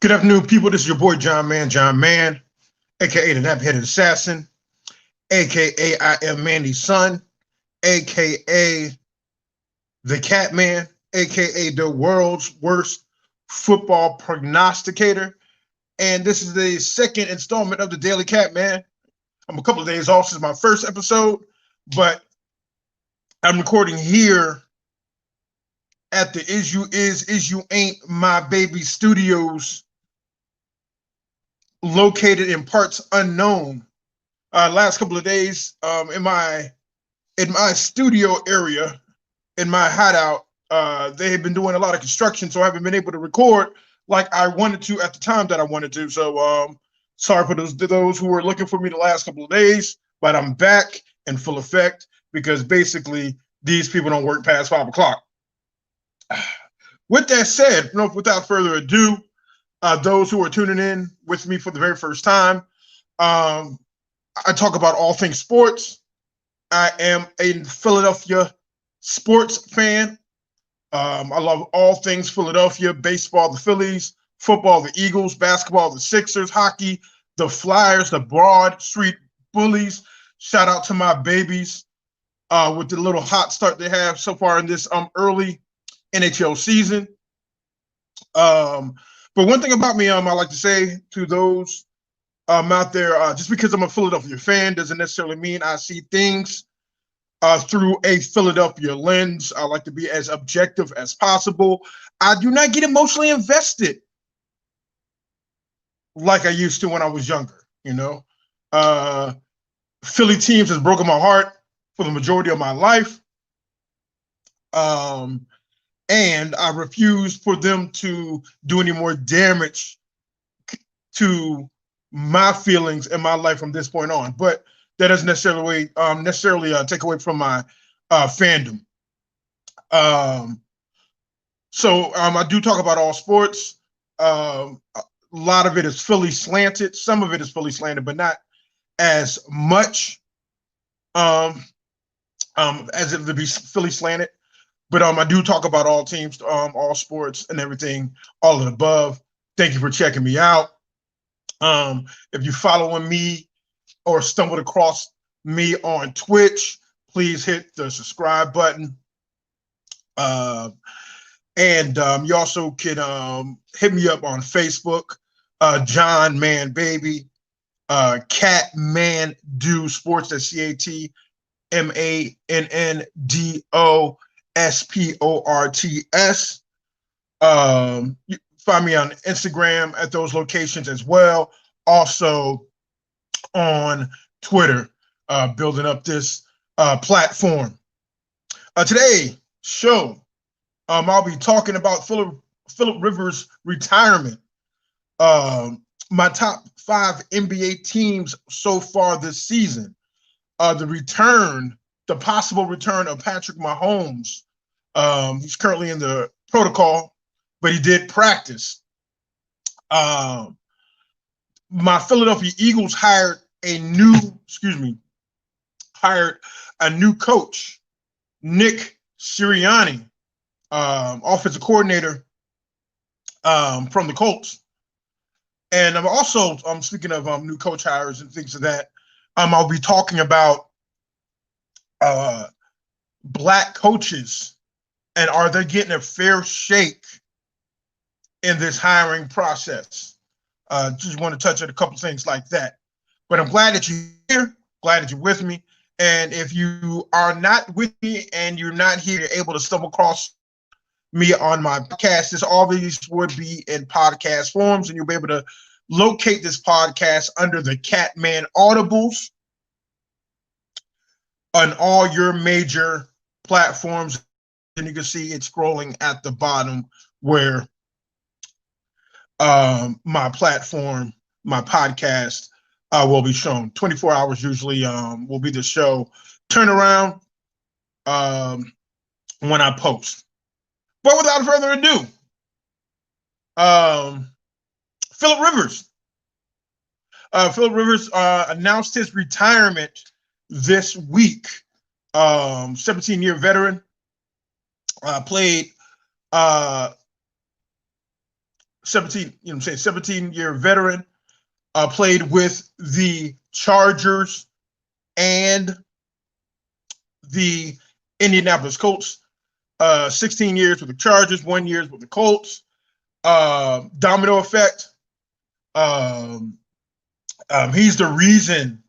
Good afternoon, people. This is your boy Jon Mann, aka the Nappy-Headed Assassin, aka I Am Mandy's son, aka the Catman, aka the world's worst football prognosticator. And this is the second installment of the Daily Catmann. I'm a couple of days off since my first episode, but I'm recording here at the Is You Ain't My Baby Studios, located in parts unknown. Last couple of days, in my studio area, in my hideout, they have been doing a lot of construction, so I haven't been able to record like I wanted to at the time that I wanted to. So sorry for those who were looking for me the last couple of days, but I'm back in full effect because basically these people don't work past 5 o'clock. With that said, without further ado, those who are tuning in with me for the very first time, I talk about all things sports. I am a Philadelphia sports fan. I love all things Philadelphia: baseball, the Phillies; football, the Eagles; basketball, the Sixers; hockey, the Flyers; the Broad Street Bullies. Shout out to my babies with the little hot start they have so far in this early NHL season. But one thing about me, I like to say to those out there, just because I'm a Philadelphia fan doesn't necessarily mean I see things through a Philadelphia lens. I like to be as objective as possible. I do not get emotionally invested like I used to when I was younger. Philly teams has broken my heart for the majority of my life. And I refuse for them to do any more damage to my feelings and my life from this point on. But that doesn't necessarily take away from my fandom. So I do talk about all sports. A lot of it is Philly slanted. Some of it is Philly slanted, but not as much as it would be Philly slanted. But I do talk about all teams, all sports and everything, all of the above. Thank you for checking me out. If you're following me or stumbled across me on Twitch, please hit the subscribe button. And you also can hit me up on Facebook, Jon Mann Baby, Catmann Do Sports, that's CatMannDoSports. You find me on Instagram at those locations as well. Also on Twitter, building up this platform. Today's show, I'll be talking about Philip Rivers' retirement. My top 5 NBA teams so far this season. The possible return of Patrick Mahomes. He's currently in the protocol, but he did practice. My Philadelphia Eagles hired a new coach, Nick Sirianni, offensive coordinator from the Colts. And I'm also speaking of new coach hires and things of that. I'll be talking about Black coaches and are they getting a fair shake in this hiring process. Just want to touch on a couple things like that. But I'm glad that you're here, glad that you're with me. And if you are not with me and you're not here, you're able to stumble across me on my podcast, all these would be in podcast forms, and you'll be able to locate this podcast under the Catmann Audibles on all your major platforms. And you can see it scrolling at the bottom where my platform, my podcast will be shown. 24 hours usually will be the show turnaround when I post. But without further ado, Philip Rivers. Philip Rivers announced his retirement this week. 17-year veteran, played 17, 17-year veteran, played with the Chargers and the Indianapolis Colts. 16 years with the Chargers, 1 year with the Colts. Domino effect. He's the reason,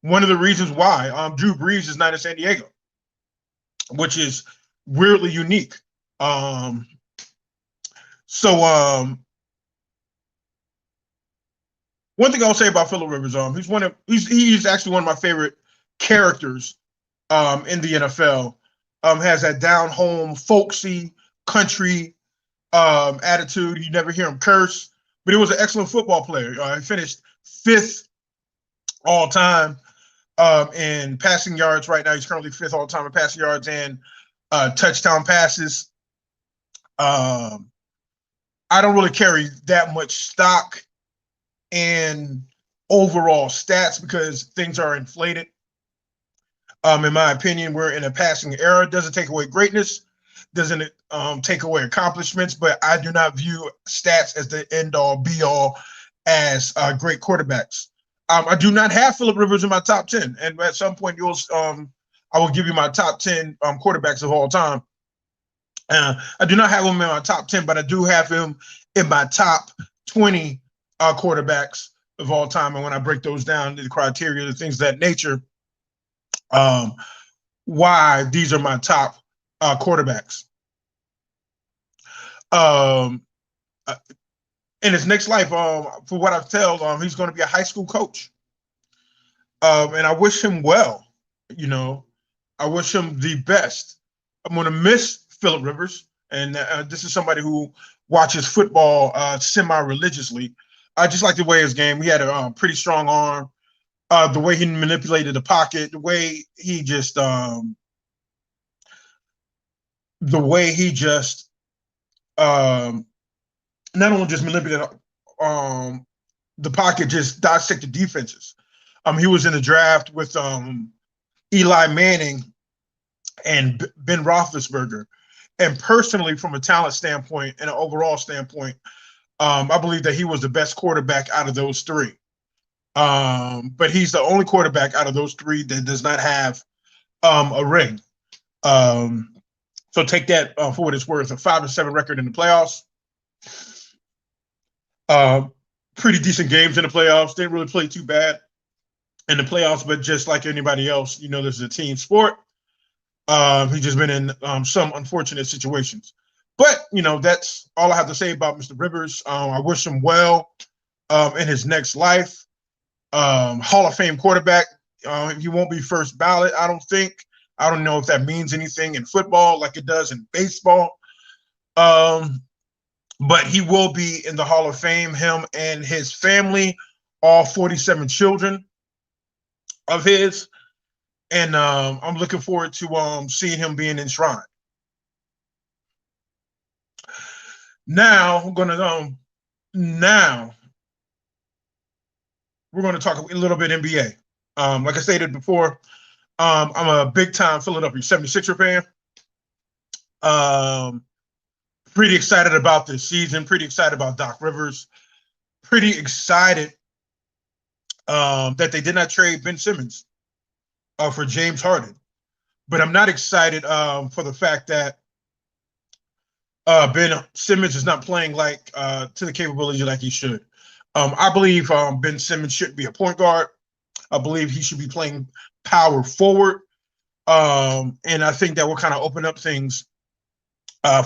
one of the reasons why Drew Brees is not in San Diego, which is weirdly unique. One thing I'll say about Phillip Rivers, he's actually one of my favorite characters in the NFL. Has that down home, folksy, country attitude. You never hear him curse, but he was an excellent football player. He finished 5th all time in passing yards. Right now, he's currently 5th all time in passing yards and touchdown passes. I don't really carry that much stock in overall stats because things are inflated. In my opinion, we're in a passing era. It doesn't take away greatness, doesn't take away accomplishments, but I do not view stats as the end-all, be-all as great quarterbacks. I do not have Phillip Rivers in my top 10, and at some point I will give you my top 10 quarterbacks of all time. I do not have him in my top 10, but I do have him in my top 20 quarterbacks of all time. And when I break those down, the criteria, the things of that nature, why these are my top quarterbacks. In his next life, for what I've told, he's going to be a high school coach. And I wish him well. I wish him the best. I'm going to miss Phillip Rivers, and this is somebody who watches football semi-religiously. I just like the way his game. He had a pretty strong arm. The way he manipulated the pocket, the way he just not only just manipulated the pocket, just dissected defenses. He was in the draft with Eli Manning and Ben Roethlisberger. And personally, from a talent standpoint and an overall standpoint, I believe that he was the best quarterback out of those three. But he's the only quarterback out of those three that does not have a ring. So take that for what it's worth. A 5-7 record in the playoffs. Pretty decent games in the playoffs. Didn't really play too bad in the playoffs, but just like anybody else, this is a team sport. He's just been in some unfortunate situations. But, that's all I have to say about Mr. Rivers. I wish him well in his next life. Hall of Fame quarterback. He won't be first ballot, I don't think. I don't know if that means anything in football like it does in baseball. But he will be in the Hall of Fame, him and his family, all 47 children of his. And I'm looking forward to seeing him being enshrined. Now we're going to talk a little bit NBA. Like I stated before, I'm a big-time Philadelphia 76er fan. Pretty excited about this season. Pretty excited about Doc Rivers. Pretty excited that they did not trade Ben Simmons for James Harden. But I'm not excited for the fact that Ben Simmons is not playing to the capability like he should. I believe Ben Simmons shouldn't be a point guard. I believe he should be playing power forward. And I think that will kind of open up things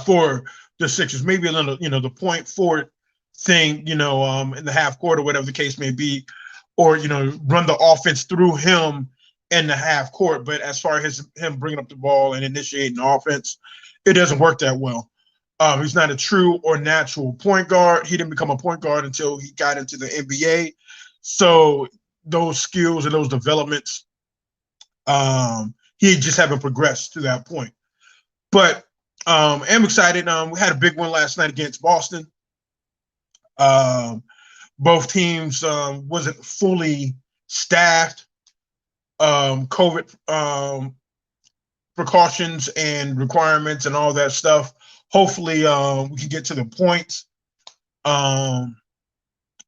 for the Sixers. Maybe a little, the point forward thing, in the half court or whatever the case may be, or, run the offense through him in the half court. But as far as him bringing up the ball and initiating the offense, it doesn't work that well. He's not a true or natural point guard. He didn't become a point guard until he got into the NBA. So those skills and those developments, he just haven't progressed to that point. But I'm excited. We had a big one last night against Boston. Both teams wasn't fully staffed. COVID precautions and requirements and all that stuff. Hopefully, we can get to the point um,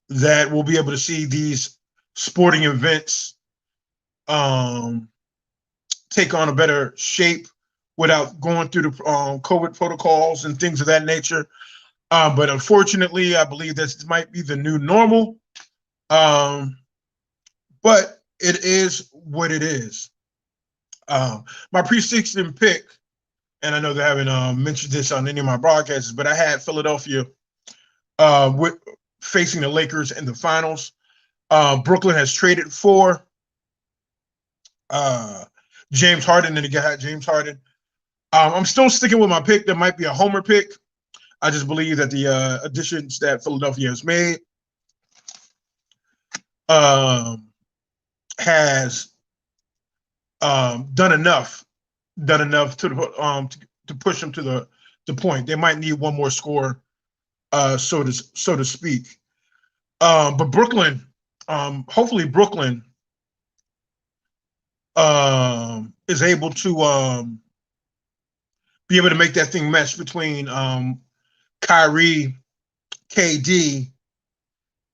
that we'll be able to see these sporting events um, take on a better shape without going through the COVID protocols and things of that nature. But unfortunately, I believe this might be the new normal. Um, but it is what it is. My preseason pick, and I know they haven't mentioned this on any of my broadcasts, but I had Philadelphia with facing the Lakers in the finals. Brooklyn has traded for uh, James Harden, and they got James Harden. I'm still sticking with my pick. That might be a homer pick. I just believe that the additions that Philadelphia has made um, has done enough to push them to the point. They might need one more score, so to speak. But Brooklyn, hopefully Brooklyn is able to be able to make that thing mesh between Kyrie, KD,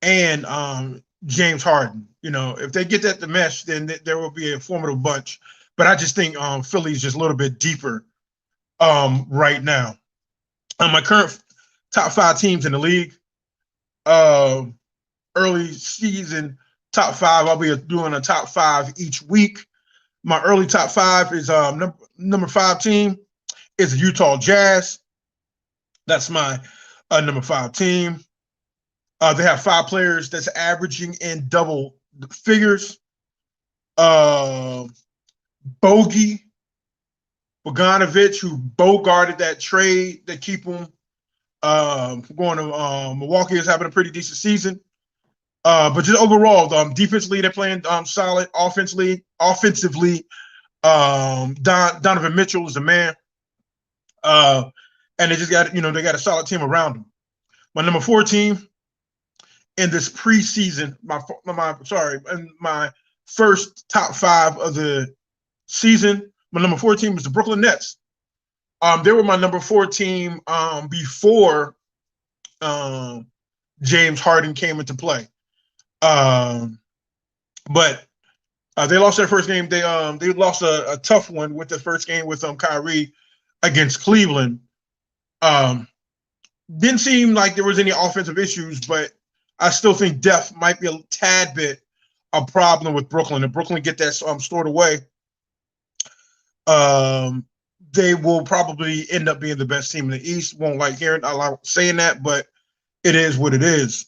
and James Harden. You know, if they get that to mesh, then there will be a formidable bunch. But I just think Philly's just a little bit deeper right now. My current top 5 teams in the league, uh, early season top 5. I'll be doing a top 5 each week. My early top 5 is number 5 team is the Utah Jazz. That's my number 5 team. They have 5 players that's averaging in double figures. Bogey Bogdanovich, who bogarted that trade that keep him going to Milwaukee, is having a pretty decent season. But just overall, defensively, they're playing solid. Offensively, Donovan Mitchell is the man. And they just got, they got a solid team around them. My number 4 team in this preseason, in my first top 5 of the season, my number 4 team was the Brooklyn Nets. They were my number 4 team before James Harden came into play. But they lost their first game. They lost a tough one with the first game with Kyrie against Cleveland. Didn't seem like there was any offensive issues, but I still think depth might be a tad bit a problem with Brooklyn. If Brooklyn get that stored away, they will probably end up being the best team in the East. Won't like hearing I like saying that, but it is what it is.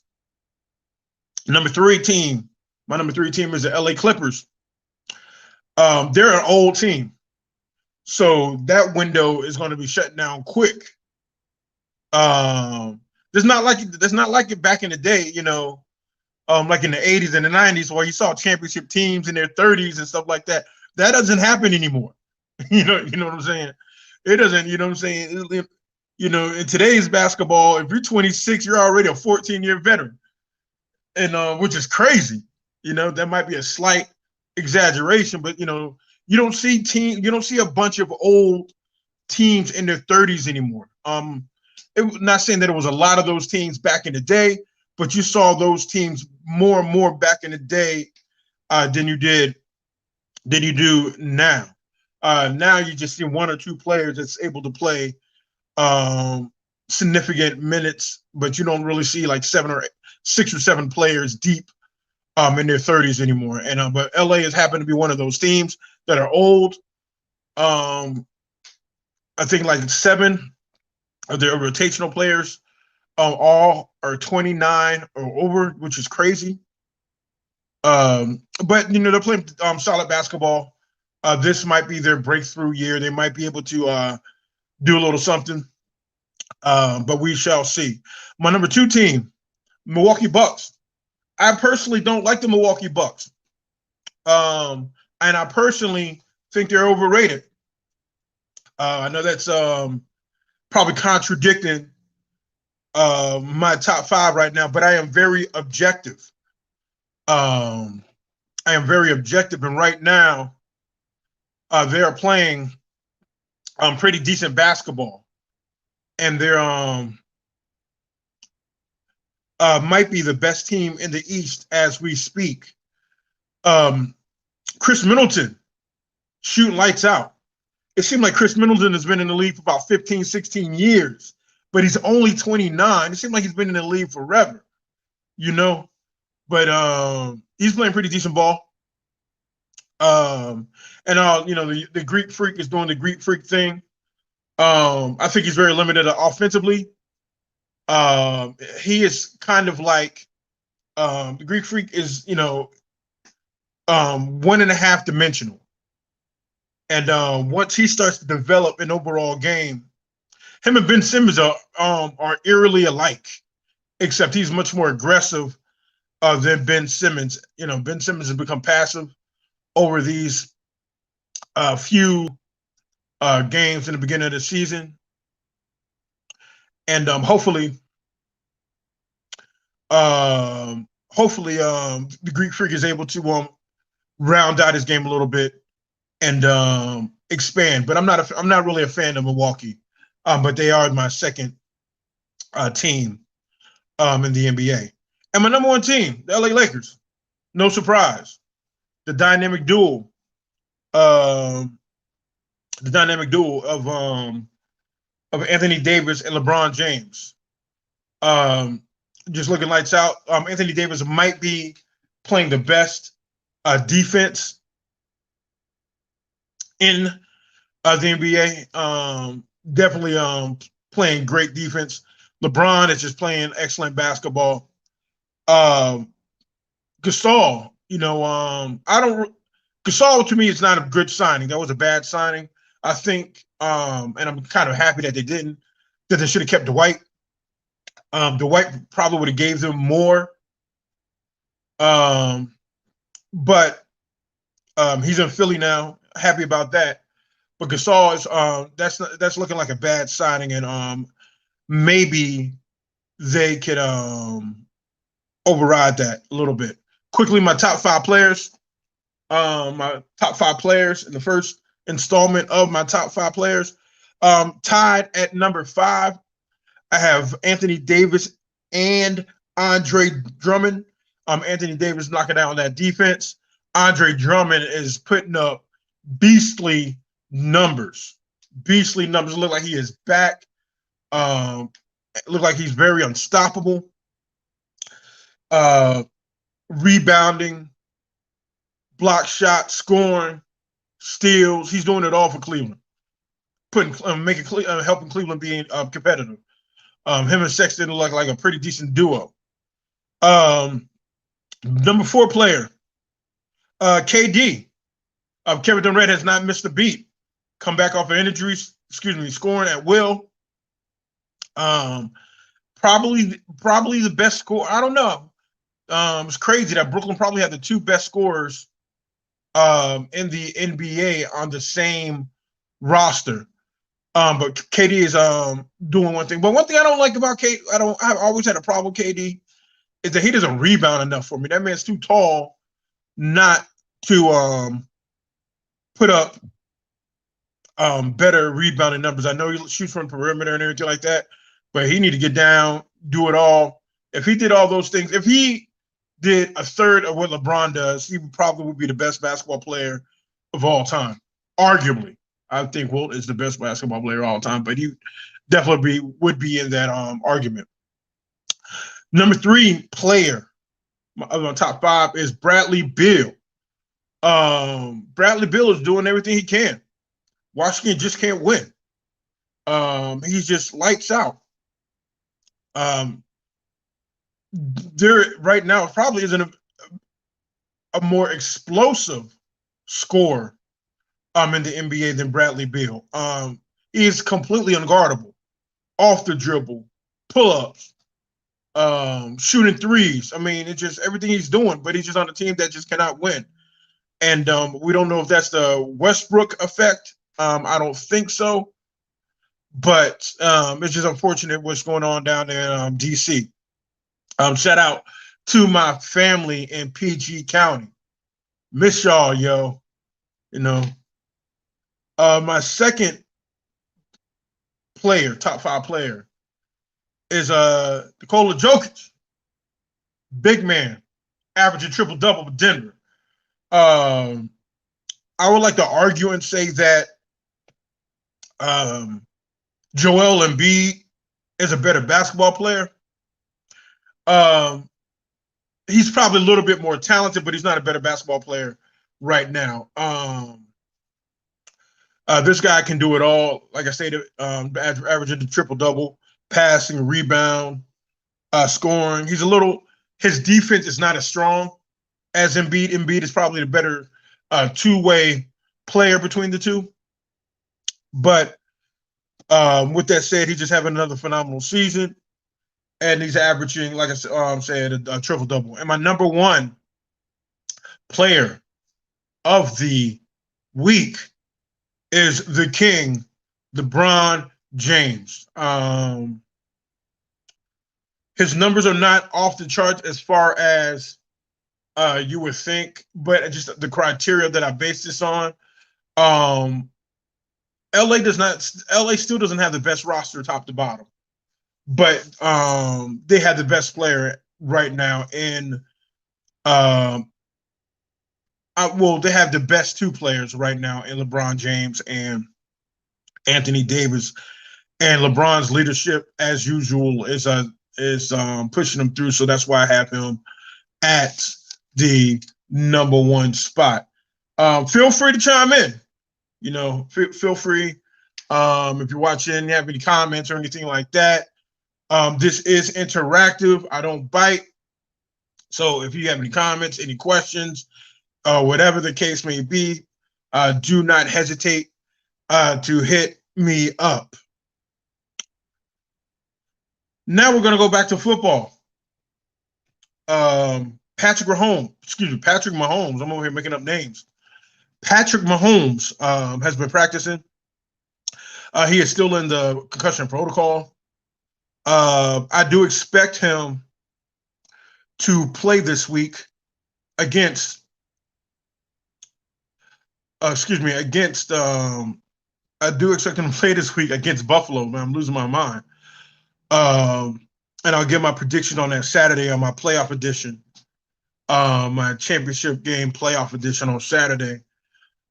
My number 3 team is the LA Clippers. They're an old team, so that window is going to be shut down quick. It's not like it back in the day, like in the 80s and the 90s, where you saw championship teams in their 30s and stuff like that. That doesn't happen anymore. You know what I'm saying? It doesn't. You know what I'm saying? In today's basketball, if you're 26, you're already a 14-year veteran, and which is crazy. That might be a slight exaggeration, but you don't see a bunch of old teams in their 30s anymore. Not saying that it was a lot of those teams back in the day, but you saw those teams more and more back in the day than you do now. Now you just see 1 or 2 players that's able to play significant minutes, but you don't really see like 6 or 7 players deep in their 30s anymore. And but LA has happened to be one of those teams that are old. I think like 7 of their rotational players all are 29 or over, which is crazy. But they're playing solid basketball. This might be their breakthrough year. They might be able to do a little something, but we shall see. My number 2 team, Milwaukee Bucks. I personally don't like the Milwaukee Bucks, and I personally think they're overrated. I know that's probably contradicting my top 5 right now, but I am very objective. And right now they are playing pretty decent basketball, and might be the best team in the East as we speak. Um, Chris Middleton shooting lights out. It seemed like Chris Middleton has been in the league for about 15, 16 years, but he's only 29. It seemed like he's been in the league forever, you know? But he's playing pretty decent ball. And the Greek Freak is doing the Greek Freak thing. I think he's very limited offensively. He is kind of like the Greek Freak is, 1.5 dimensional. And once he starts to develop an overall game, him and Ben Simmons are eerily alike, except he's much more aggressive than Ben Simmons. Ben Simmons has become passive over these few games in the beginning of the season, and hopefully, the Greek Freak is able to round out his game a little bit and expand. But I'm not really a fan of Milwaukee, but they are my second team in the NBA, and my number one team, the LA Lakers. No surprise, the dynamic duel. The dynamic duel of Anthony Davis and LeBron James. Just looking lights out. Anthony Davis might be playing the best defense in the NBA. Definitely playing great defense. LeBron is just playing excellent basketball. Gasol, Gasol to me is not a good signing. That was a bad signing. I think, and I'm kind of happy that they should have kept Dwight. Dwight probably would have gave them more. But he's in Philly now. Happy about that. But Gasol is that's looking like a bad signing, and maybe they could override that a little bit. Quickly, my top five players. My top five players in the first installment of my top five players. Tied at number 5, I have Anthony Davis and Andre Drummond. Anthony Davis knocking down that defense. Andre Drummond is putting up beastly numbers. Beastly numbers. Look like he is back. Look like he's very unstoppable. Rebounding, block shots, scoring, steals. He's doing it all for Cleveland. Helping Cleveland be competitive. Him and Sexton look like a pretty decent duo. Number 4 player, KD. Kevin Durant has not missed a beat. Come back off of injuries. Scoring at will. Probably the best score. I don't know. It's crazy that Brooklyn probably had the 2 best scorers in the NBA on the same roster. But KD is doing one thing. But one thing I don't like about KD, I've always had a problem with KD, is that he doesn't rebound enough for me. That man's too tall not to put up better rebounding numbers. I know he shoots from perimeter and everything like that, but he need to get down, do it all. If he did all those things, if he did a third of what LeBron does, he probably would be the best basketball player of all time. Arguably, I think Wilt is the best basketball player of all time, but he definitely would be in that argument. Number 3 player of my top 5 is Bradley Beal. Bradley Beal is doing everything he can. Washington just can't win. He's just lights out. There right now probably isn't a more explosive scorer in the NBA than Bradley Beal. He is completely unguardable, off the dribble, pull-ups, shooting threes. I mean, it's just everything he's doing, but he's just on a team that just cannot win. And we don't know if that's the Westbrook effect. I don't think so. But it's just unfortunate what's going on down there in D.C. Shout out to my family in PG County. Miss y'all, yo. My second player, top 5 player, is Nikola Jokic. big man, averaging triple-double with Denver. Um, I would like to argue and say that um, Joel Embiid is a better basketball player. Um, he's probably a little bit more talented, but he's not a better basketball player right now. This guy can do it all. Like I said, averaging the triple-double, passing, rebound, scoring. His defense is not as strong as Embiid. Embiid is probably the better two-way player between the two. But with that said, he's just having another phenomenal season. And he's averaging, like I said, a triple-double. And my number one player of the week is the king, LeBron James. His numbers are not off the charts as far as you would think, but just the criteria that I base this on. LA still doesn't have the best roster top to bottom, but they have the best player right now in they have the best two players right now in LeBron James and Anthony Davis, and LeBron's leadership, as usual, is pushing him through. So that's why I have him at the number one spot. Feel free to chime in. Feel free if you're watching, you have any comments or anything like that. This is interactive. I don't bite. So if you have any comments, any questions, whatever the case may be, do not hesitate to hit me up. Now we're going to go back to football. Patrick Mahomes. I'm over here making up names. Patrick Mahomes has been practicing. He is still in the concussion protocol. I do expect him to play this week against I do expect him to play this week against Buffalo. Man, I'm losing my mind. And I'll give my prediction on that Saturday on my playoff edition, my championship game playoff edition on Saturday.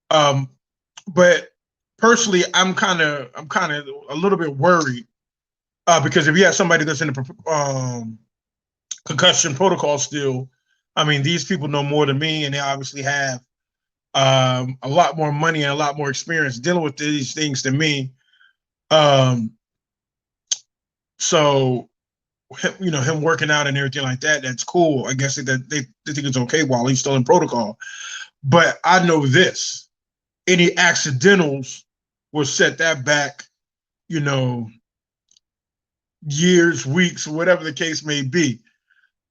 But personally, I'm kind of a little bit worried because if you have somebody that's in the concussion protocol still, I mean, these people know more than me, and they obviously have a lot more money and a lot more experience dealing with these things than me. So, him working out and everything like that, that's cool. I guess that they think it's okay while he's still in protocol. But I know this. Any accidentals will set that back, years, weeks, whatever the case may be.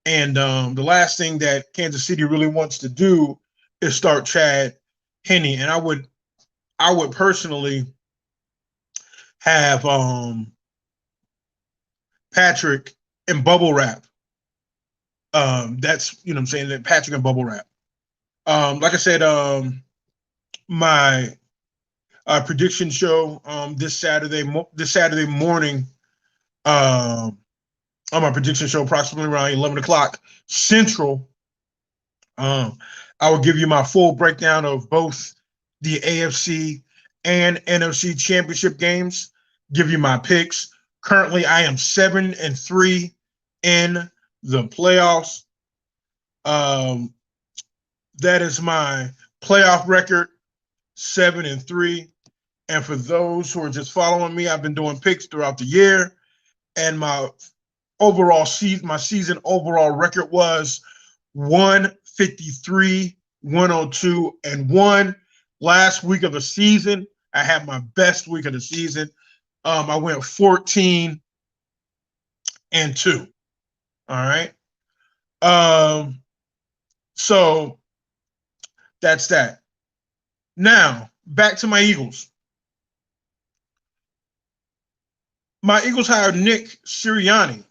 And the last thing that Kansas City really wants to do is start Chad Henne. And I would personally have Patrick and bubble wrap. That's I'm saying, that Patrick and bubble wrap. Like I said, my prediction show this Saturday morning. On my prediction show, approximately around 11 o'clock Central. I will give you my full breakdown of both the AFC and NFC championship games. Give you my picks. Currently, I am 7-3 in the playoffs. That is my playoff record, 7-3. And for those who are just following me, I've been doing picks throughout the year, and my season overall record was 153, 102-1. Last week of the season, I had my best week of the season. I went 14-2. All right. So that's that. Now, back to my Eagles. My Eagles hired Nick Sirianni,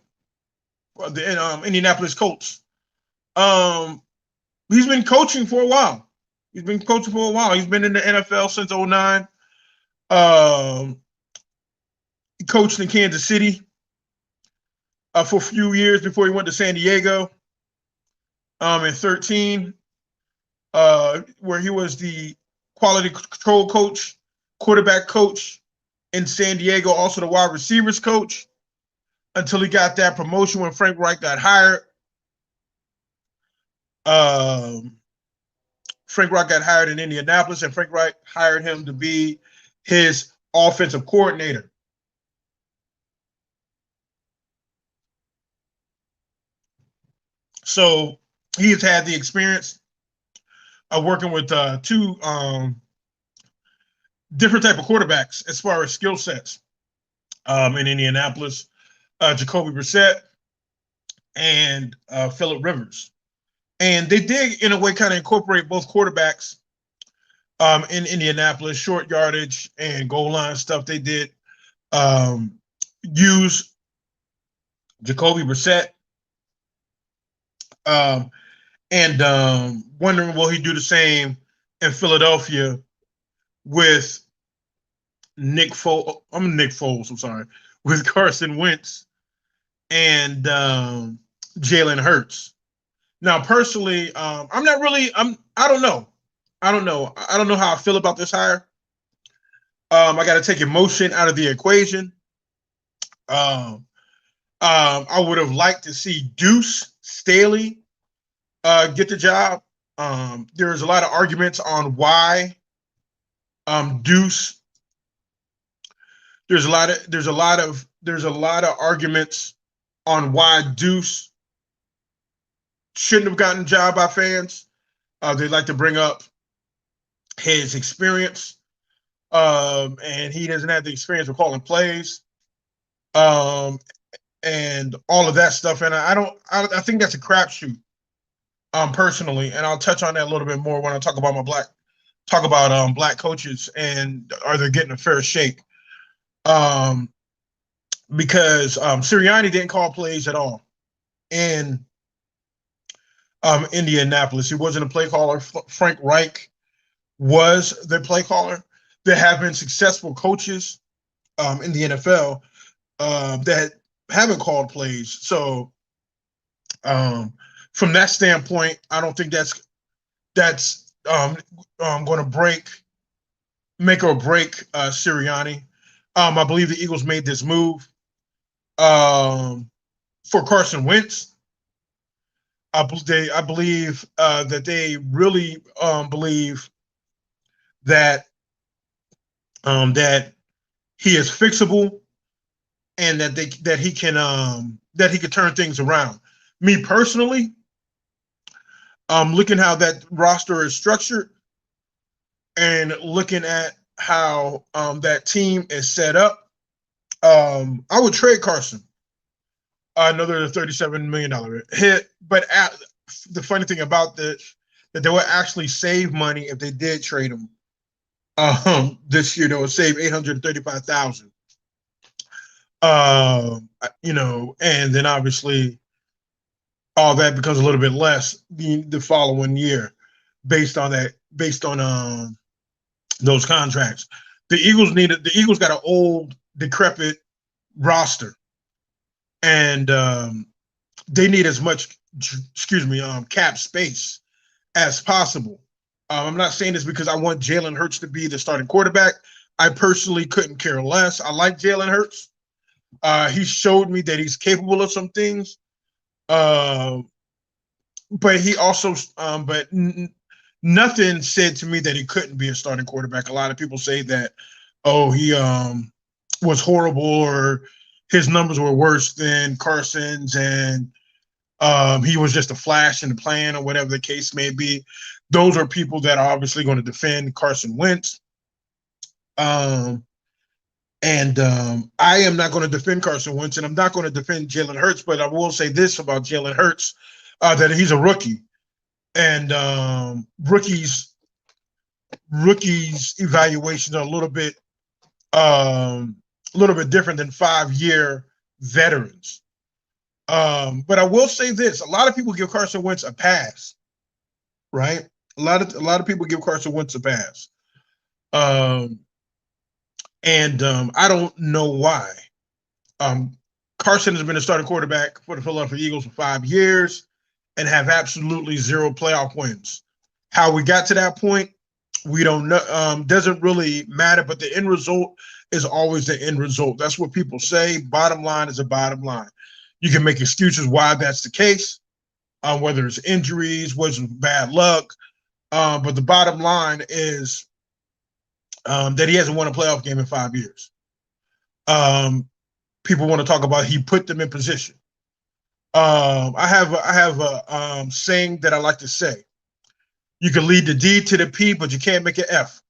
the Indianapolis Colts. He's been coaching for a while. He's been in the NFL since 2009. He coached in Kansas City for a few years before he went to San Diego. in 13, where he was the quality control coach, quarterback coach in San Diego, also the wide receivers coach, until he got that promotion when Frank Reich got hired. Um, Frank Reich got hired in Indianapolis, and Frank Reich hired him to be his offensive coordinator. So he's had the experience of working with two different type of quarterbacks as far as skill sets in Indianapolis, Jacoby Brissett and Phillip Rivers. And they did, in a way, kind of incorporate both quarterbacks in Indianapolis, short yardage and goal line stuff. They did use Jacoby Brissett, and wondering will he do the same in Philadelphia with Nick Foles. I'm Nick Foles. I'm sorry, with Carson Wentz and Jalen Hurts. Now, personally, I'm not really. I don't know. I don't know. I don't know how I feel about this hire. I got to take emotion out of the equation. I would have liked to see Deuce Staley get the job. There's a lot of arguments on why Deuce. There's a lot of arguments on why Deuce shouldn't have gotten a job by fans. They like to bring up his experience, and he doesn't have the experience with calling plays, and all of that stuff. And I think that's a crapshoot, personally. And I'll touch on that a little bit more when I talk about black coaches and are they getting a fair shake. Because Sirianni didn't call plays at all in Indianapolis. He wasn't a play caller. Frank Reich was the play caller. There have been successful coaches in the NFL that haven't called plays. So from that standpoint, I don't think that's going to make or break Sirianni. I believe the Eagles made this move for Carson Wentz. I believe that they really believe that that he is fixable and that he can turn things around. Me personally, looking how that roster is structured and looking at how that team is set up, I would trade Carson. Another $37 million hit. But the funny thing about this, that they would actually save money if they did trade him this year. They would save $835,000. And then obviously all that becomes a little bit less the following year based on those contracts. The Eagles got an old, decrepit roster, and they need as much cap space as possible. I'm not saying this because I want Jalen Hurts to be the starting quarterback. I personally couldn't care less. I like Jalen Hurts. He showed me that he's capable of some things. But he also, nothing said to me that he couldn't be a starting quarterback. A lot of people say that, he was horrible or his numbers were worse than Carson's and he was just a flash in the plan or whatever the case may be. Those are people that are obviously going to defend Carson Wentz. I am not going to defend Carson Wentz, and I'm not going to defend Jalen Hurts, but I will say this about Jalen Hurts, that he's a rookie. And rookies evaluations are a little bit different than 5-year veterans. But I will say this: a lot of people give Carson Wentz a pass, right? A lot of people give Carson Wentz a pass, and I don't know why. Carson has been a starting quarterback for the Philadelphia Eagles for 5 years, and have absolutely zero playoff wins. How we got to that point, we don't know. Doesn't really matter, but the end result is always the end result. That's what people say. Bottom line is a bottom line. You can make excuses why that's the case, whether it's injuries, whether it's bad luck, but the bottom line is that he hasn't won a playoff game in 5 years. Um, People want to talk about he put them in position. I have a saying that I like to say. You can lead the D to the P, but you can't make an F.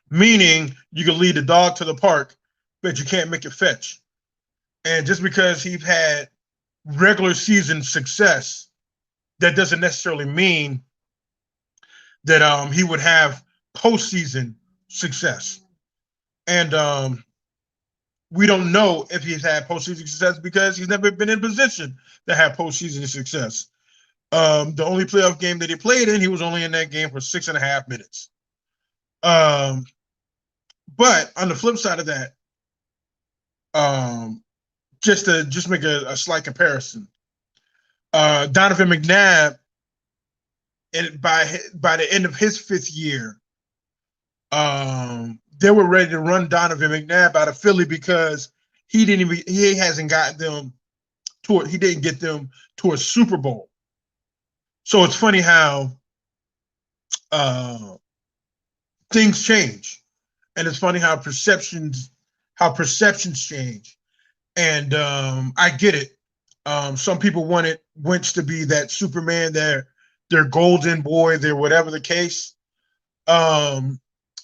Meaning you can lead the dog to the park, but you can't make it fetch. And just because he's had regular season success, that doesn't necessarily mean that he would have postseason success. And we don't know if he's had postseason success because he's never been in position to have postseason success. The only playoff game that he played in, he was only in that game for 6.5 minutes. But on the flip side of that, just make a slight comparison, Donovan McNabb, and by the end of his 5th year, they were ready to run Donovan McNabb out of Philly because he hasn't gotten them he didn't get them to a Super Bowl. So it's funny how things change, and it's funny how perceptions change. And I get it. Some people wanted Wentz to be that Superman, their golden boy, their whatever the case.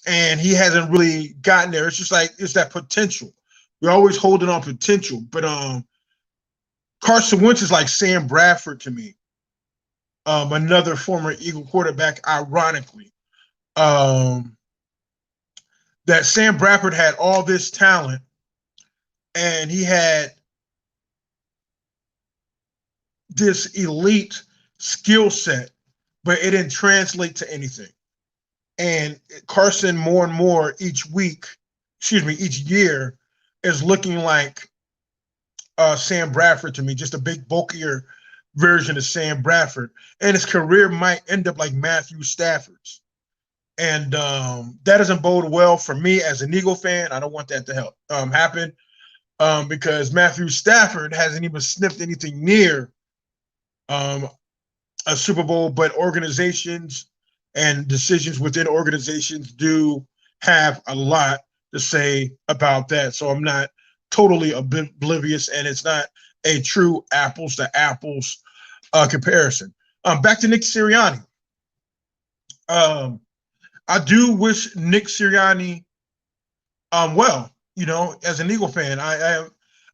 And he hasn't really gotten there. It's just like it's that potential. We're always holding on potential, but Carson Wentz is like Sam Bradford to me. Another former Eagle quarterback, ironically. That Sam Bradford had all this talent, and he had this elite skill set, but it didn't translate to anything. And Carson, more and more each year, is looking like Sam Bradford to me, just a big, bulkier version of Sam Bradford. And his career might end up like Matthew Stafford's. And that doesn't bode well for me as an Eagle fan. I don't want that to happen because Matthew Stafford hasn't even sniffed anything near a Super Bowl, but organizations and decisions within organizations do have a lot to say about that. So I'm not totally oblivious, and it's not a true apples to apples comparison. Back to Nick Sirianni. I do wish Nick Sirianni well. As an Eagle fan, I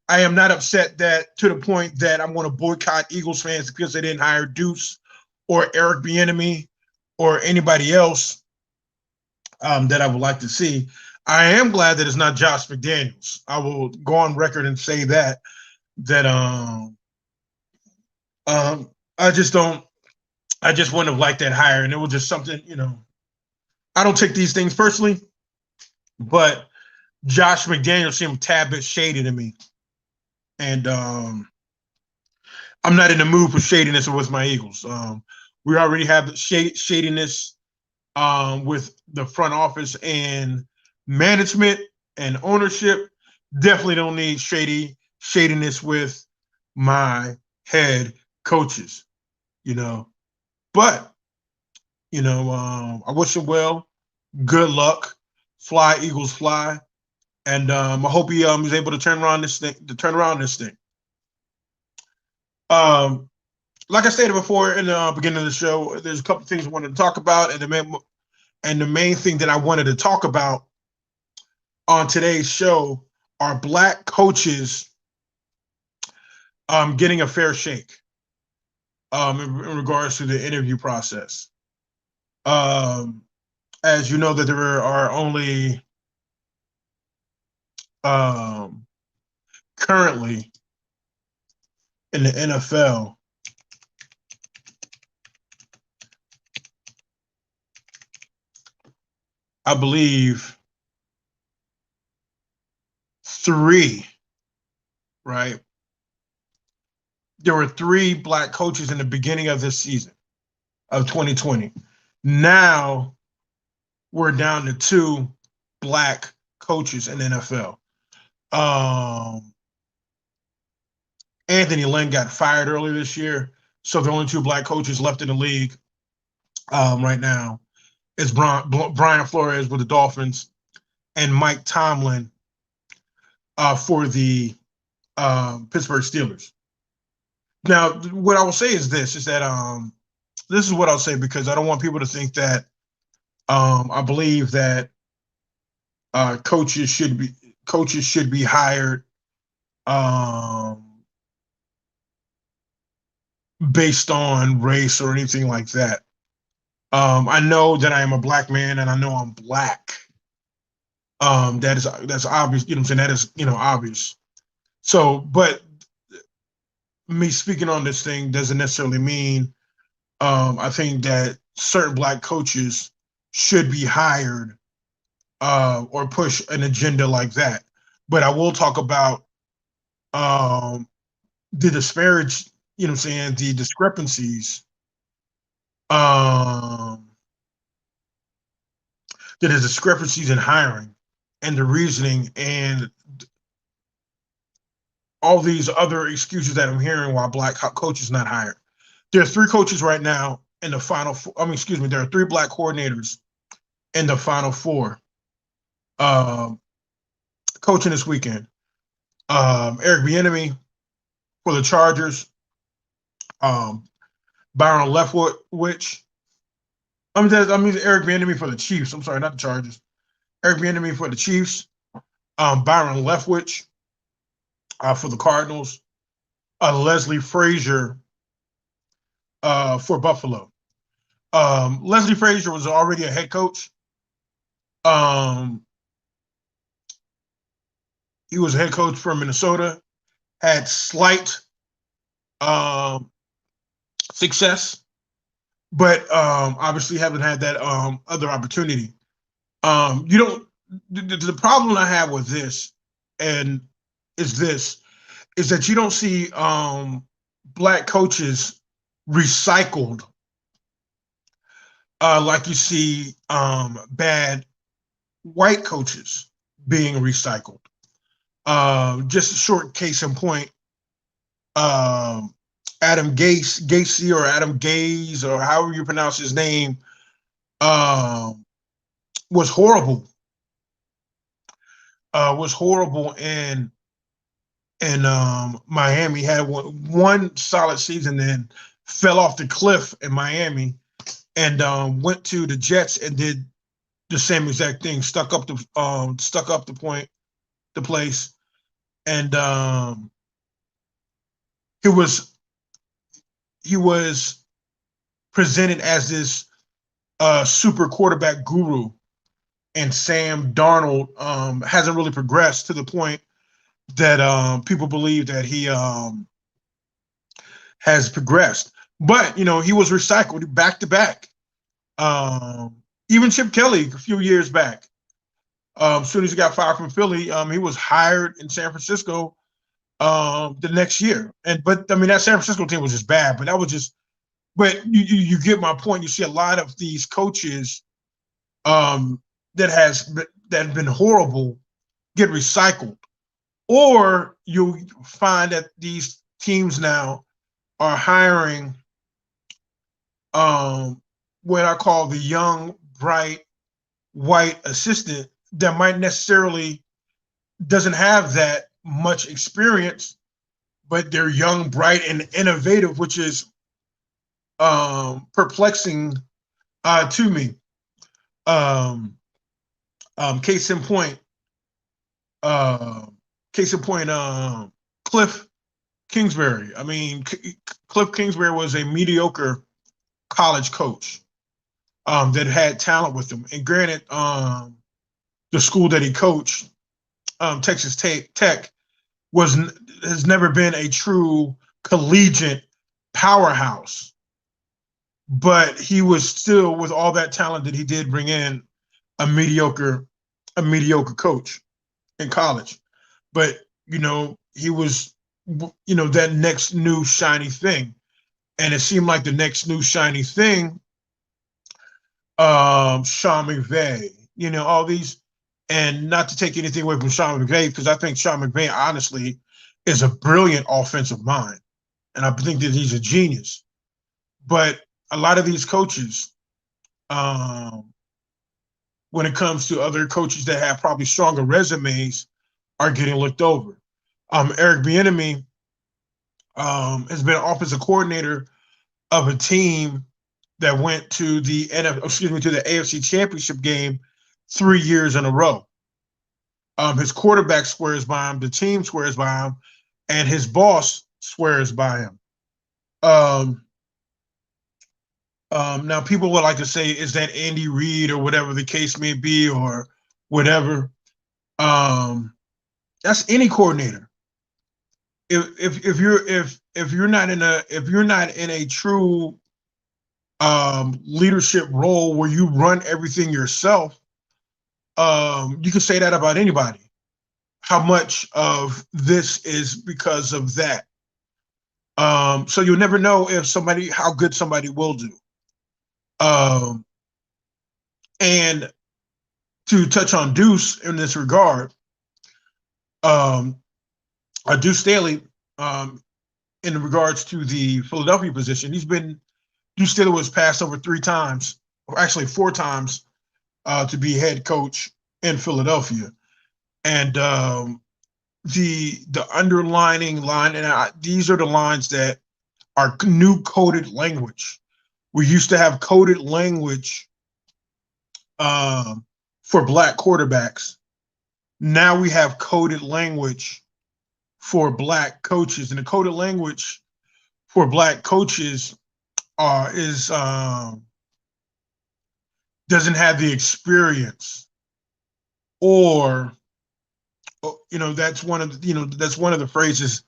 am not upset that to the point that I'm going to boycott Eagles fans because they didn't hire Deuce or Eric Bieniemy or anybody else that I would like to see. I am glad that it's not Josh McDaniels. I will go on record and say that I just wouldn't have liked that hire, and it was just something, I don't take these things personally, but Josh McDaniels seemed a tad bit shady to me. And I'm not in the mood for shadiness with my Eagles. We already have shadiness with the front office and management and ownership. Definitely don't need shadiness with my head coaches, But, I wish him well. Good luck. Fly, Eagles, fly. And I hope he is able to turn around this thing. Like I stated before in the beginning of the show, there's a couple of things I wanted to talk about, and the main thing that I wanted to talk about on today's show are Black coaches getting a fair shake in regards to the interview process. As you know, that there are only currently in the NFL I believe 3, right, there were 3 black coaches in the beginning of this season of 2020. Now we're down to 2 black coaches in the NFL. Anthony Lynn got fired earlier this year, so the only 2 black coaches left in the league right now is Brian Flores with the Dolphins and Mike Tomlin for the Pittsburgh Steelers. Now, what I will say is this: is that this is what I'll say, because I don't want people to think that I believe that coaches should be hired based on race or anything like that. I know that I am a black man, and I know I'm black. That's obvious. You know what I'm saying? That is, obvious. So, but me speaking on this thing doesn't necessarily mean I think that certain black coaches should be hired or push an agenda like that. But I will talk about the disparage, the discrepancies, the discrepancies in hiring and the reasoning and all these other excuses that I'm hearing why black coaches not hired. There are 3 coaches right now in the final four. There are 3 black coordinators in the final 4 coaching this weekend. Eric Bieniemy for the Chargers, Byron Leftwich. Eric Bieniemy for the Chiefs. I'm sorry, not the Chargers. Eric Bieniemy for the Chiefs. Byron Leftwich for the Cardinals. Leslie Frazier for Buffalo. Leslie Frazier was already a head coach. He was a head coach for Minnesota, had slight success, but obviously haven't had that other opportunity. The problem I have with this is that you don't see black coaches recycled like you see bad white coaches being recycled. Just a short case in point, Adam Gacy or Adam Gaze, or however you pronounce his name, was horrible. In Miami. Had one solid season, then fell off the cliff in Miami, and went to the Jets and did the same exact thing. Stuck up the place, and he was presented as this super quarterback guru, and Sam Darnold hasn't really progressed to the point that people believe that he has progressed. But he was recycled back to back. Even Chip Kelly a few years back, as soon as he got fired from Philly, he was hired in San Francisco the next year. But that San Francisco team was just bad. But that was just. But you get my point. You see a lot of these coaches that have been horrible get recycled, or you find that these teams now are hiring what I call the young, bright, white assistant that might necessarily doesn't have that much experience, but they're young, bright, and innovative, which is perplexing to me. Case in point, Cliff Kingsbury. Cliff Kingsbury was a mediocre college coach that had talent with him. And granted, the school that he coached, Texas Tech, has never been a true collegiate powerhouse. But he was still, with all that talent that he did, bring in a mediocre coach in college. But he was that next new shiny thing. And it seemed like the next new shiny thing, Sean McVay, all these, and not to take anything away from Sean McVay, because I think Sean McVay, honestly, is a brilliant offensive mind. And I think that he's a genius. But a lot of these coaches, um, when it comes to other coaches that have probably stronger resumes, are getting looked over. Eric Bieniemy has been offensive coordinator of a team that went to the AFC Championship game 3 years in a row. His quarterback swears by him, the team swears by him, and his boss swears by him. Now, people would like to say, is that Andy Reid or whatever the case may be, or whatever? That's any coordinator. If you're not in a true leadership role where you run everything yourself, you can say that about anybody. How much of this is because of that? So you'll never know how good somebody will do. And to touch on Deuce in this regard, Deuce Staley, in regards to the Philadelphia position, Deuce Staley was passed over 3 times, or actually 4 times, to be head coach in Philadelphia. And the underlining line, and these are the lines that are new coded language. We used to have coded language for Black quarterbacks. Now we have coded language for Black coaches, and the coded language for Black coaches doesn't have the experience, or that's one of the phrases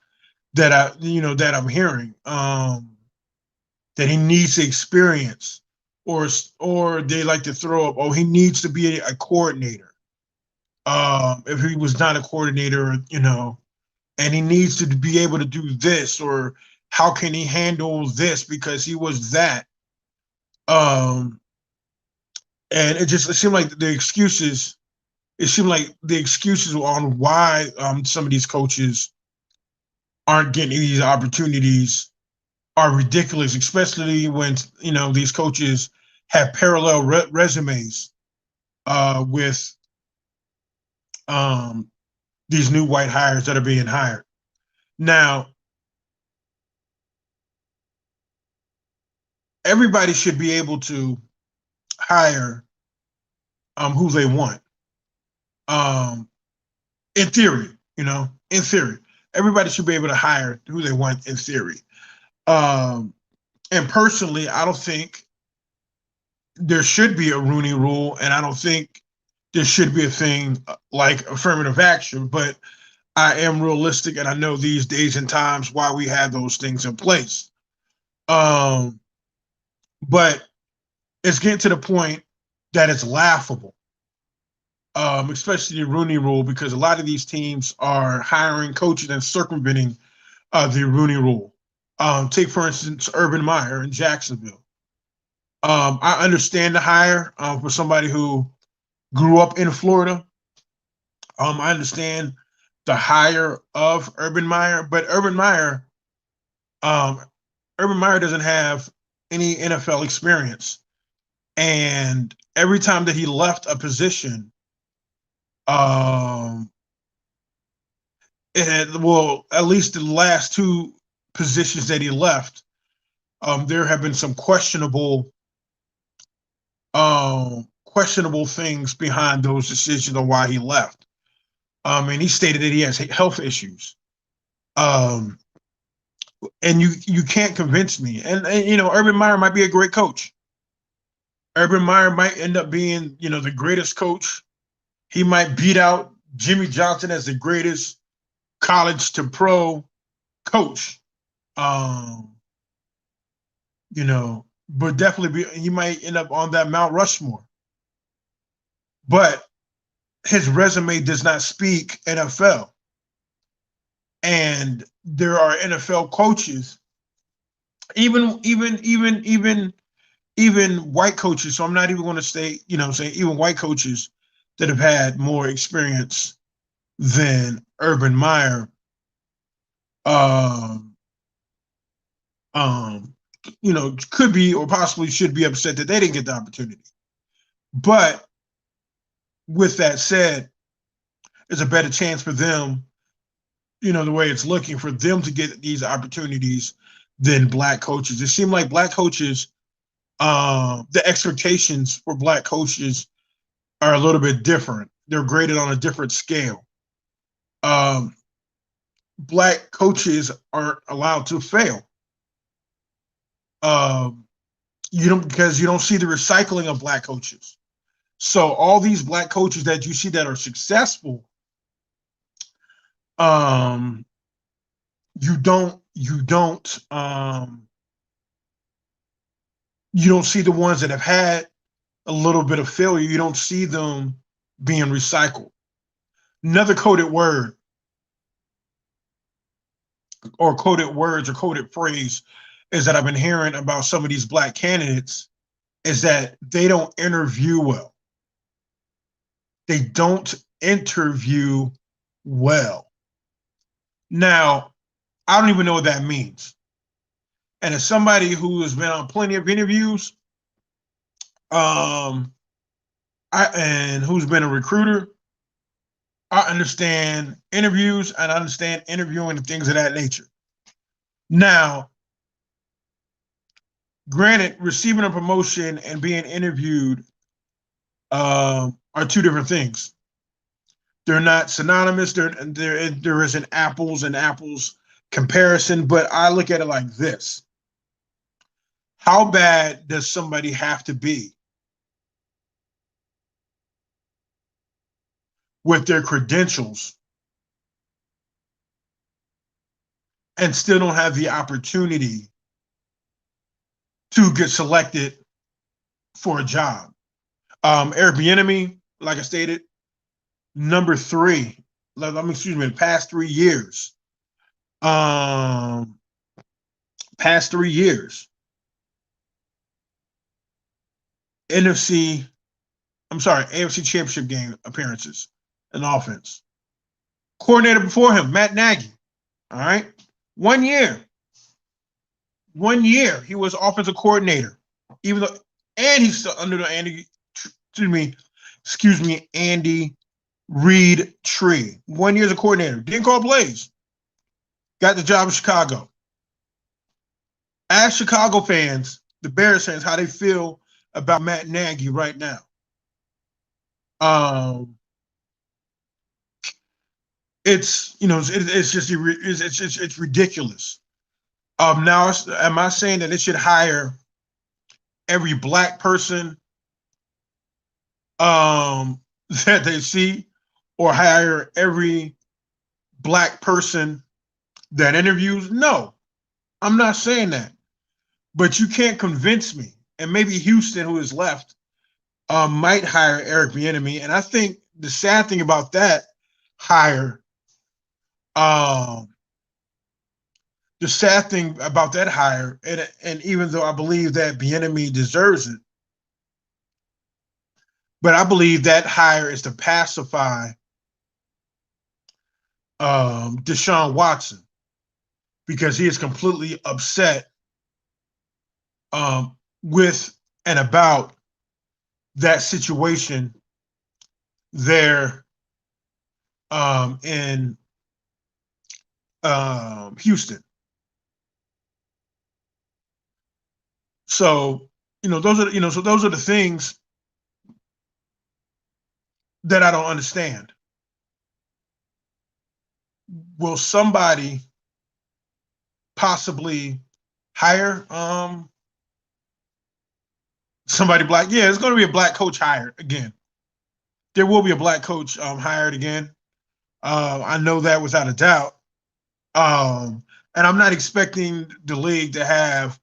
that I'm hearing, that he needs the experience, or they like to throw up, oh, he needs to be a coordinator. If he was not a coordinator, and he needs to be able to do this, or how can he handle this because he was that. And it seemed like the excuses on why some of these coaches aren't getting these opportunities are ridiculous, especially when these coaches have parallel resumes with these new white hires that are being hired. Now, everybody should be able to hire who they want. In theory, everybody should be able to hire who they want in theory. And personally, I don't think there should be a Rooney Rule, and I don't think there should be a thing like affirmative action, but I am realistic, and I know these days and times why we have those things in place. But it's getting to the point that it's laughable, especially the Rooney Rule, because a lot of these teams are hiring coaches and circumventing the Rooney Rule. Take, for instance, Urban Meyer in Jacksonville. I understand the hire for somebody who grew up in Florida. I understand the hire of Urban Meyer, but Urban Meyer doesn't have any NFL experience. And every time that he left a position, at least the last 2 positions that he left, there have been some questionable things behind those decisions on why he left. And he stated that he has health issues. And you can't convince me. And Urban Meyer might be a great coach. Urban Meyer might end up being, the greatest coach. He might beat out Jimmy Johnson as the greatest college to pro coach. But definitely he might end up on that Mount Rushmore. But his resume does not speak NFL. And there are NFL coaches, even white coaches. So I'm not even going to say, saying even white coaches that have had more experience than Urban Meyer, um, um, could be or possibly should be upset that they didn't get the opportunity. But with that said, there's a better chance for them, the way it's looking, for them to get these opportunities than black coaches. It seemed like black coaches, the expectations for black coaches are a little bit different. They're graded on a different scale. Black coaches aren't allowed to fail. Because you don't see the recycling of black coaches. So all these black coaches that you see that are successful, you don't see the ones that have had a little bit of failure. You don't see them being recycled. Another coded word or coded words or coded phrase is that I've been hearing about some of these black candidates is that they don't interview well. They don't interview well. Now, I don't even know what that means. And as somebody who has been on plenty of interviews, and who's been a recruiter, I understand interviews and I understand interviewing and things of that nature. Now, granted, receiving a promotion and being interviewed are two different things. They're not synonymous. There is an apples and apples comparison, but I look at it like this. How bad does somebody have to be with their credentials and still don't have the opportunity to get selected for a job? Eric Bieniemy, like I stated, number 3. The past 3 years. AFC Championship game appearances and offense. Coordinator before him, Matt Nagy. All right. 1 year. 1 year he was offensive coordinator. And he's still under the Andy Reid tree. 1 year as a coordinator. Didn't call plays. Got the job in Chicago. Ask Chicago fans, the Bears fans, how they feel about Matt Nagy right now. It's ridiculous. Now, am I saying that it should hire every black person that they see, or hire every black person that interviews? No, I'm not saying that. But you can't convince me. And maybe Houston, who is left, might hire Eric Bieniemy. And I think the sad thing about that hire, and even though I believe that Bieniemy deserves it, but I believe that hire is to pacify Deshaun Watson, because he is completely upset with and about that situation there in Houston. So those are the things that I don't understand. Will somebody possibly hire somebody black? Yeah, it's going to be a black coach hired again. There will be a black coach hired again. I know that without a doubt. And I'm not expecting the league to have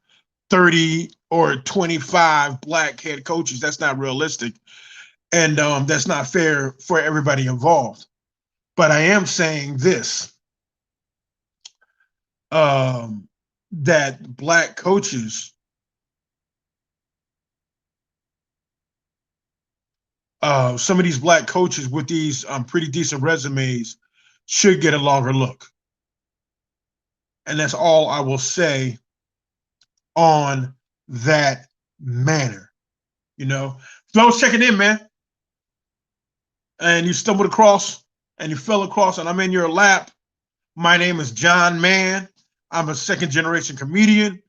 30 or 25 black head coaches. That's not realistic. And that's not fair for everybody involved. But I am saying this. that black coaches, some of these black coaches with these pretty decent resumes should get a longer look. And that's all I will say on that manner. You know, if I was checking in, man, and you stumbled across and you fell across and I'm in your lap, my name is Jon Mann. I'm a second generation comedian,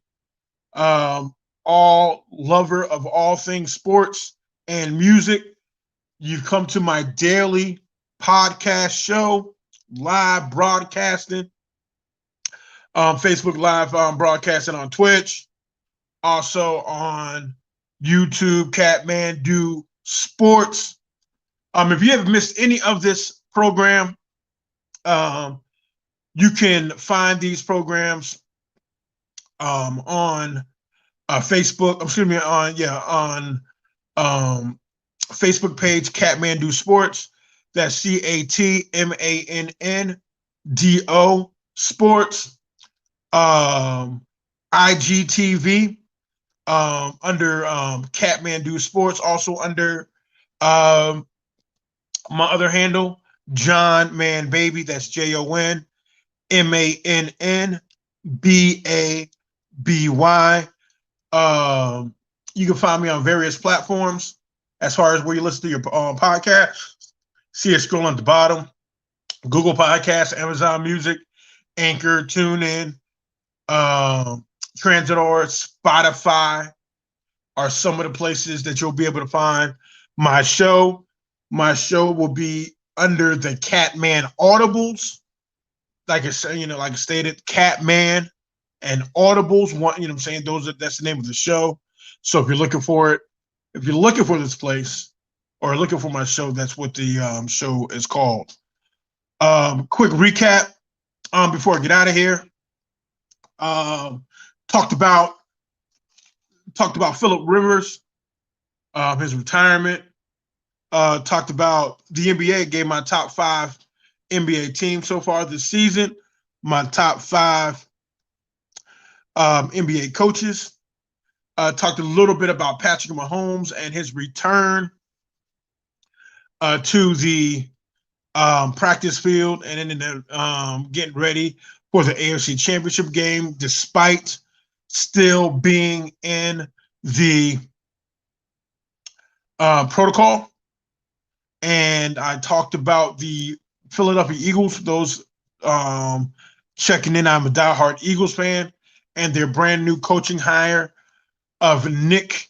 all lover of all things sports and music. You've come to my daily podcast show, live broadcasting, Facebook Live broadcasting on Twitch, also on YouTube, Catmann Do Sports. If you have missed any of this program, you can find these programs on Facebook. Excuse me, on Facebook page Catmann Do Sports. That's CATMANNDO Sports. IGTV under Catmann Do Sports. Also under my other handle, Jon Mann Baby. That's JONMANNBABY. You can find me on various platforms as far as where you listen to your podcast. See it scrolling at the bottom. Google Podcasts, Amazon Music, Anchor, TuneIn, Transistor, Spotify are some of the places that you'll be able to find my show. My show will be under the Catmann Audibles. Like I said, like I stated, Catmann and Audibles. I'm saying that's the name of the show. So if you're looking for it, if you're looking for this place or looking for my show, that's what the show is called. Quick recap before I get out of here. Talked about Phillip Rivers, his retirement. Talked about the NBA. Gave my top 5 NBA teams so far this season. My top 5 NBA coaches. Talked a little bit about Patrick Mahomes and his return to the practice field and then getting ready for the AFC Championship game, despite still being in the protocol. And I talked about the Philadelphia Eagles, those checking in. I'm a diehard Eagles fan, and their brand new coaching hire of Nick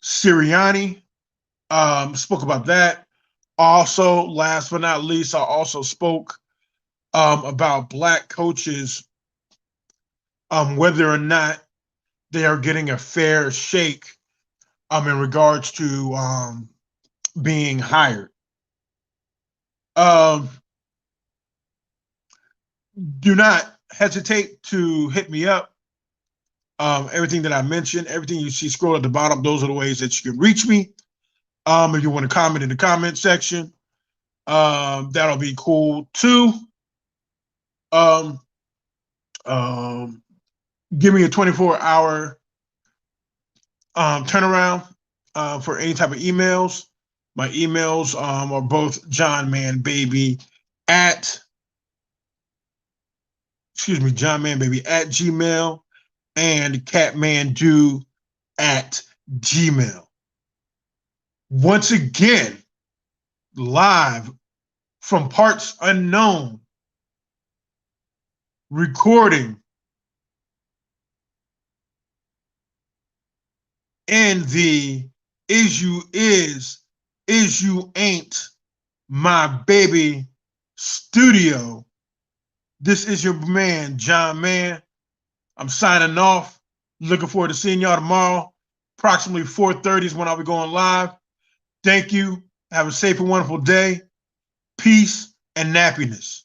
Sirianni. Spoke about that. Also, last but not least, I also spoke about black coaches, whether or not they are getting a fair shake in regards to being hired. Do not hesitate to hit me up. Everything that I mentioned, everything you see scroll at the bottom, those are the ways that you can reach me. If you want to comment in the comment section, that'll be cool too. Give me a 24-hour turnaround for any type of emails. My emails are both JonMannBaby at Gmail and CatmannDo at Gmail. Once again, live from parts unknown, recording in the Is You Ain't My Baby studio. This is your man, Jon Mann. I'm signing off. Looking forward to seeing y'all tomorrow. Approximately 4:30 is when I'll be going live. Thank you. Have a safe and wonderful day. Peace and nappiness.